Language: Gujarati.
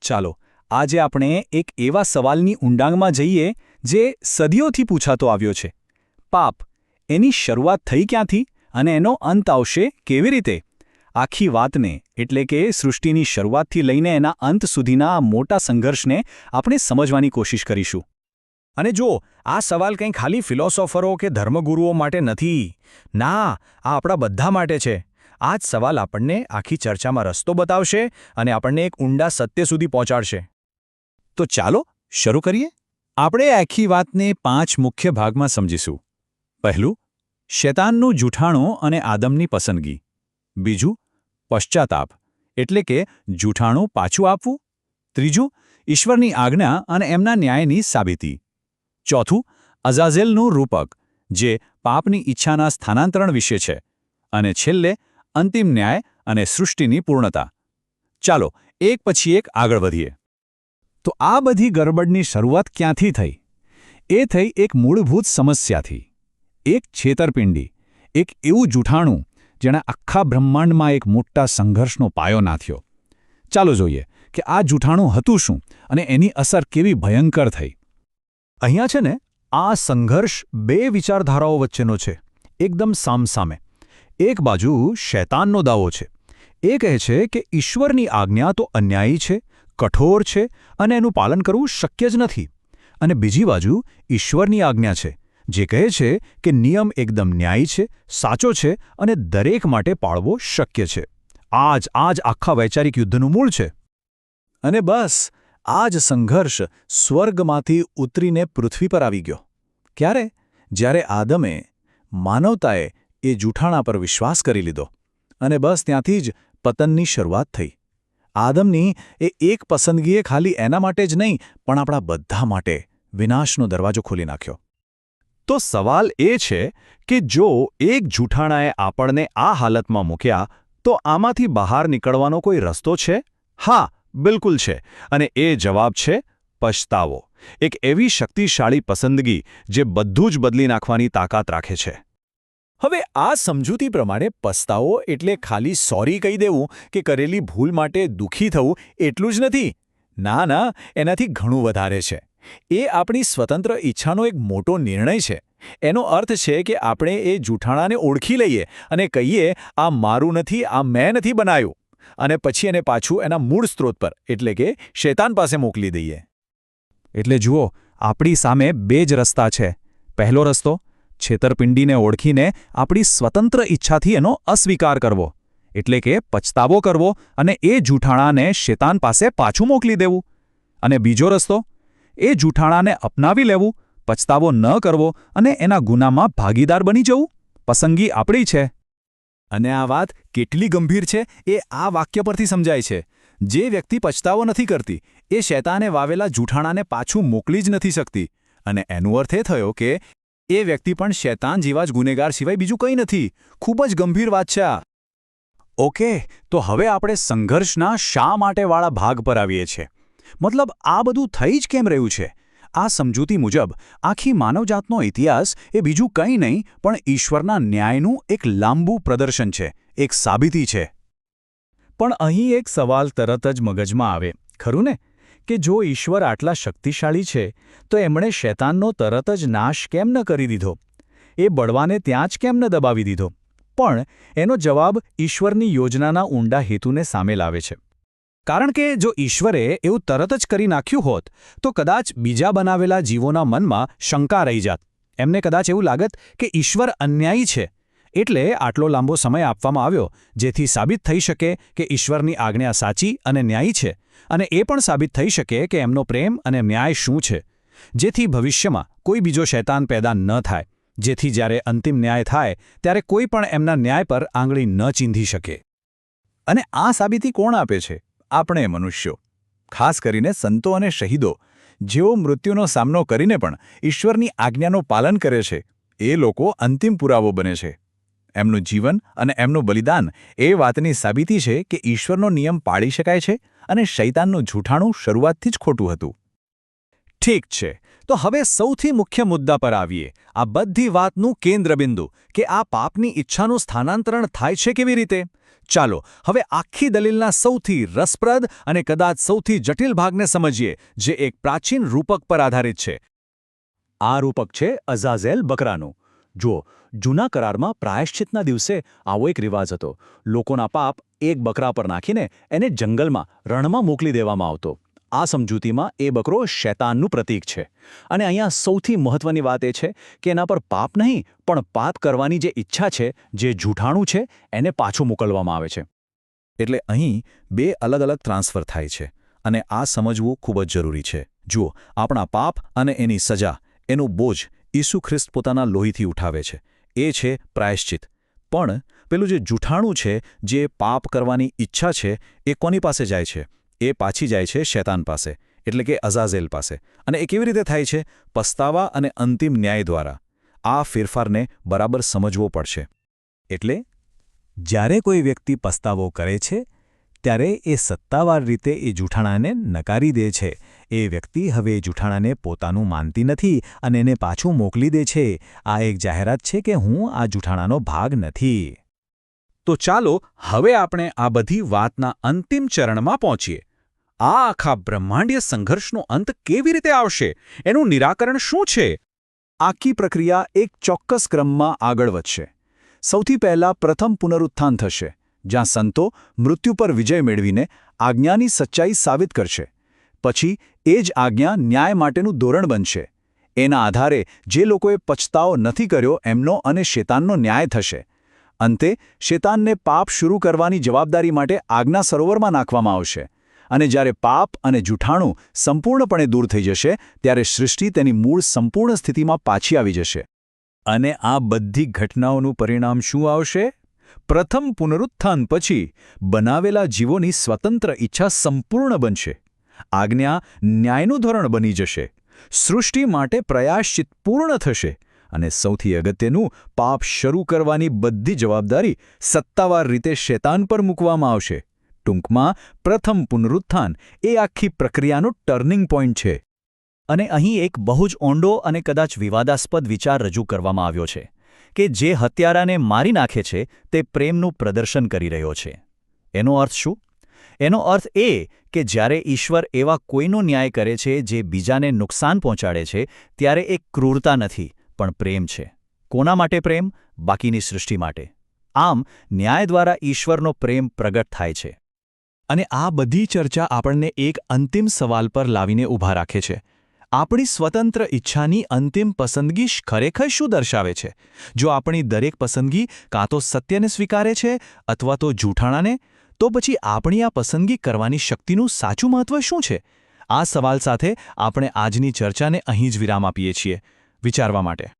ચાલો આજે આપણે એક એવા સવાલની ઊંડાણમાં જઈએ જે સદીઓથી પૂછાતો આવ્યો છે. પાપ એની શરૂઆત થઈ ક્યાંથી અને એનો અંત આવશે કેવી રીતે? આખી વાતને એટલે કે સૃષ્ટિની શરૂઆતથી લઈને એના અંત સુધીના આ મોટા સંઘર્ષને આપણે સમજવાની કોશિશ કરીશું. અને જો આ સવાલ કંઈ ખાલી ફિલોસોફરો કે ધર્મગુરુઓ માટે નથી. ના, આ આપણા બધા માટે છે. આ જ સવાલ આપણને આખી ચર્ચામાં રસ્તો બતાવશે અને આપણને એક ઊંડા સત્ય સુધી પહોંચાડશે. તો ચાલો શરૂ કરીએ. આપણે આખી વાતને 5 મુખ્ય ભાગમાં સમજીશું. પહેલું, શૈતાનનું જૂઠાણું અને આદમની પસંદગી. બીજું, પશ્ચાતાપ એટલે કે જૂઠાણું પાછું આપવું. ત્રીજું, ઈશ્વરની આજ્ઞા અને એમના ન્યાયની સાબિતી. ચોથું, અઝાઝેલનું રૂપક જે પાપની ઈચ્છાના સ્થાનાંતરણ વિશે છે. અને છેલ્લે, અંતિમ ન્યાય અને સૃષ્ટિની પૂર્ણતા. ચાલો એક પછી એક આગળ વધીએ. તો આ બધી ગરબડની શરૂઆત ક્યાંથી થઈ? એ થઈ એક મૂળભૂત સમસ્યાથી. એક છેતરપિંડી, એક એવું જૂઠાણું જેણે આખા બ્રહ્માંડમાં એક મોટા સંઘર્ષનો પાયો નાખ્યો. ચાલો જોઈએ કે આ જૂઠાણું હતું શું અને એની અસર કેવી ભયંકર થઈ. અહીંયા છે ને, આ સંઘર્ષ બે વિચારધારાઓ વચ્ચેનો છે, એકદમ સામસામે. એક બાજુ શૈતાનનો દાવો છે. એ કહે છે કે ઈશ્વરની આજ્ઞા તો અન્યાયી છે, કઠોર છે અને એનું પાલન કરવું શક્ય જ નથી. અને બીજી બાજુ ઈશ્વરની આજ્ઞા છે, જે કહે છે કે નિયમ એકદમ ન્યાયી છે, સાચો છે અને દરેક માટે પાળવો શક્ય છે. આ જ આખા વૈચારિક યુદ્ધનું મૂળ છે. અને બસ આ જ સંઘર્ષ સ્વર્ગમાંથી ઉતરીને પૃથ્વી પર આવી ગયો. ક્યારે? જ્યારે આદમે, માનવતાએ એ જૂઠાણા પર વિશ્વાસ કરી લીધો. અને બસ ત્યાંથી જ પતનની શરૂઆત થઈ. આદમની એ એક પસંદગીએ ખાલી એના માટે જ નહીં પણ આપણા બધા માટે વિનાશનો દરવાજો ખોલી નાખ્યો. તો સવાલ એ છે કે જો એક જૂઠાણાએ આપણને આ હાલતમાં મૂક્યા, તો આમાંથી બહાર નીકળવાનો કોઈ રસ્તો છે? હા, બિલકુલ છે. અને એ જવાબ છે પછતાવો. એક એવી શક્તિશાળી પસંદગી જે બધું જ બદલી નાખવાની તાકાત રાખે છે. હવે આ સમજૂતી પ્રમાણે પસ્તાવો એટલે ખાલી સોરી કહી દેવું કે કરેલી ભૂલ માટે દુઃખી થવું એટલું જ નથી. ના, એનાથી ઘણું વધારે છે. એ આપણી સ્વતંત્ર ઈચ્છાનો એક મોટો નિર્ણય છે. એનો અર્થ છે કે આપણે એ જૂઠાણાને ઓળખી લઈએ અને કહીએ, આ મારું નથી, આ મેં નથી બનાવ્યું. અને પછી એને પાછું એના મૂળ સ્ત્રોત પર એટલે કે શૈતાન પાસે મોકલી દઈએ. એટલે જુઓ, આપણી સામે બે જ રસ્તા છે. પહેલો રસ્તો, છેતરપિંડીને ઓળખીને આપણી સ્વતંત્ર ઈચ્છાથી એનો અસ્વીકાર કરવો, એટલે કે પછતાવો કરવો અને એ જૂઠાણાને શૈતાન પાસે પાછું મોકલી દેવું. અને બીજો રસ્તો, એ જૂઠાણાને અપનાવી લેવું, પછતાવો ન કરવો અને એના ગુનામાં ભાગીદાર બની જવું. પસંદગી આપણી છે. અને આ વાત કેટલી ગંભીર છે એ આ વાક્ય પરથી સમજાય છે. જે વ્યક્તિ પછતાવો નથી કરતી, એ શૈતાને વાવેલા જૂઠાણાને પાછું મોકલી જ નથી શકતી. અને એનો અર્થ એ થયો કે એ વ્યક્તિ પણ શૈતાન જેવા જ ગુનેગાર સિવાય બીજું કંઈ નથી. ખૂબ જ ગંભીર વાત છે આ. ઓકે, તો હવે આપણે સંઘર્ષના શા માટેવાળા ભાગ પર આવીએ છીએ. મતલબ આ બધું થઈ જ કેમ રહ્યું છે? આ સમજૂતી મુજબ આખી માનવજાતનો ઇતિહાસ એ બીજું કંઈ નહીં પણ ઈશ્વરના ન્યાયનું એક લાંબુ પ્રદર્શન છે, એક સાબિતી છે. પણ અહીં એક સવાલ તરત જ મગજમાં આવે, ખરું ને? કે જો ઈશ્વર આટલા શક્તિશાળી છે, તો એમણે શૈતાનનો તરત જ નાશ કેમ ન કરી દીધો? એ બળવાને ત્યાં જ કેમ ન દબાવી દીધો? પણ એનો જવાબ ઈશ્વરની યોજનાના ઊંડા હેતુને સામે લાવે છે. કારણ કે જો ઈશ્વરે એવું તરત જ કરી નાખ્યું હોત, તો કદાચ બીજા બનાવેલા જીવોના મનમાં શંકા રહી જાત. એમને કદાચ એવું લાગત કે ઈશ્વર અન્યાયી છે. એટલે આટલો લાંબો સમય આપવામાં આવ્યો, જેથી સાબિત થઈ શકે કે ઈશ્વરની આજ્ઞા સાચી અને ન્યાયી છે. અને એ પણ સાબિત થઈ શકે કે એમનો પ્રેમ અને ન્યાય શું છે. જેથી ભવિષ્યમાં કોઈ બીજો શૈતાન પેદા ન થાય. જેથી જ્યારે અંતિમ ન્યાય થાય ત્યારે કોઈ પણ એમના ન્યાય પર આંગળી ન ચીંધી શકે. અને આ સાબિતી કોણ આપે છે? આપણે મનુષ્યો. ખાસ કરીને સંતો અને શહીદો, જેઓ મૃત્યુનો સામનો કરીને પણ ઈશ્વરની આજ્ઞાનું પાલન કરે છે. એ લોકો અંતિમ પુરાવો બને છે. એમનું જીવન અને એમનું બલિદાન એ વાતની સાબિતી છે કે ઈશ્વરનો નિયમ પાળી શકાય છે અને શૈતાનનું જૂઠાણું શરૂઆતથી જ ખોટું હતું. ઠીક છે, તો હવે સૌથી મુખ્ય મુદ્દા પર આવીએ, આ બધી વાતનું કેન્દ્રબિંદુ કે આ પાપની ઈચ્છાનું સ્થાનાંતરણ થાય છે કેવી રીતે. ચાલો હવે આખી દલીલના સૌથી રસપ્રદ અને કદાચ સૌથી જટિલ ભાગને સમજીએ, જે એક પ્રાચીન રૂપક પર આધારિત છે. આ રૂપક છે અઝાઝેલ બકરાનું. જુઓ, જૂના કરારમાં પ્રાયશ્ચિતના દિવસે આવો એક રિવાજ હતો. લોકોના પાપ એક બકરા પર નાખીને એને જંગલમાં, રણમાં મોકલી દેવામાં આવતો. આ સમજૂતીમાં એ બકરો શૈતાનનું પ્રતીક છે. અને અહીંયા સૌથી મહત્વની વાત એ છે કે એના પર પાપ નહીં, પણ પાપ કરવાની જે ઈચ્છા છે, જે જૂઠાણું છે, એને પાછું મોકલવામાં આવે છે. એટલે અહીં બે અલગ અલગ ટ્રાન્સફર થાય છે, અને આ સમજવું ખૂબ જ જરૂરી છે. જુઓ, આપણા પાપ અને એની સજા, એનું બોજ ઈસુ ખ્રિસ્ત પોતાના લોહીથી ઉઠાવે છે. એ છે પ્રાયશ્ચિત. પણ પેલું જે જૂઠાણું છે, જે પાપ કરવાની ઈચ્છા છે, એ કોની પાસે જાય છે? એ પાછી જાય છે શૈતાન પાસે, એટલે કે અઝાઝેલ પાસે. અને એ કેવી રીતે થાય છે? પસ્તાવા અને અંતિમ ન્યાય દ્વારા. આ ફેરફારને બરાબર સમજવો પડશે. એટલે જ્યારે કોઈ વ્યક્તિ પસ્તાવો કરે છે, ત્યારે એ સત્તાવાર રીતે એ જૂઠાણાને નકારી દે છે. એ વ્યક્તિ હવે જૂઠાણાને પોતાનું માનતી નથી અને એને પાછું મોકલી દે છે. આ એક જાહેરાત છે કે હું આ જૂઠાણાનો ભાગ નથી. તો ચાલો હવે આપણે આ બધી વાતના અંતિમ ચરણમાં પહોંચીએ. આ આખા બ્રહ્માંડીય સંઘર્ષનો અંત કેવી રીતે આવશે? એનું નિરાકરણ શું છે? આખી પ્રક્રિયા એક ચોક્કસ ક્રમમાં આગળ વધશે. સૌથી પહેલાં પ્રથમ પુનરુત્થાન થશે, જ્યાં સંતો મૃત્યુ પર વિજય મેળવીને આજ્ઞાની સચ્ચાઈ સાબિત કરશે. પછી એ જ આજ્ઞા ન્યાય માટેનું ધોરણ બનશે. એના આધારે જે લોકોએ પછતાવો નથી કર્યો એમનો અને શેતાનનો ન્યાય થશે. અંતે શેતાનને પાપ શરૂ કરવાની જવાબદારી માટે આજ્ઞા સરોવરમાં નાખવામાં આવશે. અને જ્યારે પાપ અને જૂઠાણું સંપૂર્ણપણે દૂર થઈ જશે, ત્યારે સૃષ્ટિ તેની મૂળ સંપૂર્ણ સ્થિતિમાં પાછી આવી જશે. અને આ બધી ઘટનાઓનું પરિણામ શું આવશે? પ્રથમ પુનરુત્થાન પછી બનાવેલા જીવોની સ્વતંત્ર ઈચ્છા સંપૂર્ણ બનશે. આજ્ઞા ન્યાયનું ધોરણ બની જશે. સૃષ્ટિ માટે પ્રયાશ્ચિત પૂર્ણ થશે. અને સૌથી અગત્યનું, પાપ શરૂ કરવાની બધી જવાબદારી સત્તાવાર રીતે શૈતાન પર મૂકવામાં આવશે. ટૂંકમાં પ્રથમ પુનરુત્થાન એ આખી પ્રક્રિયાનો ટર્નિંગ પોઈન્ટ છે. અને અહીં એક બહુ જ ઊંડો અને કદાચ વિવાદાસ્પદ વિચાર રજૂ કરવામાં આવ્યો છે કે જે હત્યારાને મારી નાખે છે તે પ્રેમનું પ્રદર્શન કરી રહ્યો છે. એનો અર્થ શું? એનો અર્થ એ કે જ્યારે ઈશ્વર એવા કોઈનો ન્યાય કરે છે જે બીજાને નુકસાન પહોંચાડે છે, ત્યારે એ ક્રૂરતા નથી, પણ પ્રેમ છે. કોના માટે પ્રેમ? બાકીની સૃષ્ટિ માટે. આમ ન્યાય દ્વારા ઈશ્વરનો પ્રેમ પ્રગટ થાય છે. અને આ બધી ચર્ચા આપણને એક અંતિમ સવાલ પર લાવીને ઊભા રાખે છે. આપણી સ્વતંત્ર ઈચ્છાની અંતિમ પસંદગી ખરેખર શું દર્શાવે છે? જો આપણી દરેક પસંદગી કાં તો સત્યને સ્વીકારે છે અથવા તો જૂઠાણાને, તો પછી આપણી આ પસંદગી કરવાની શક્તિનું સાચું મહત્વ શું છે? આ સવાલ સાથે આપણે આજની ચર્ચાને અહીં જ વિરામ આપીએ છીએ. વિચારવા માટે.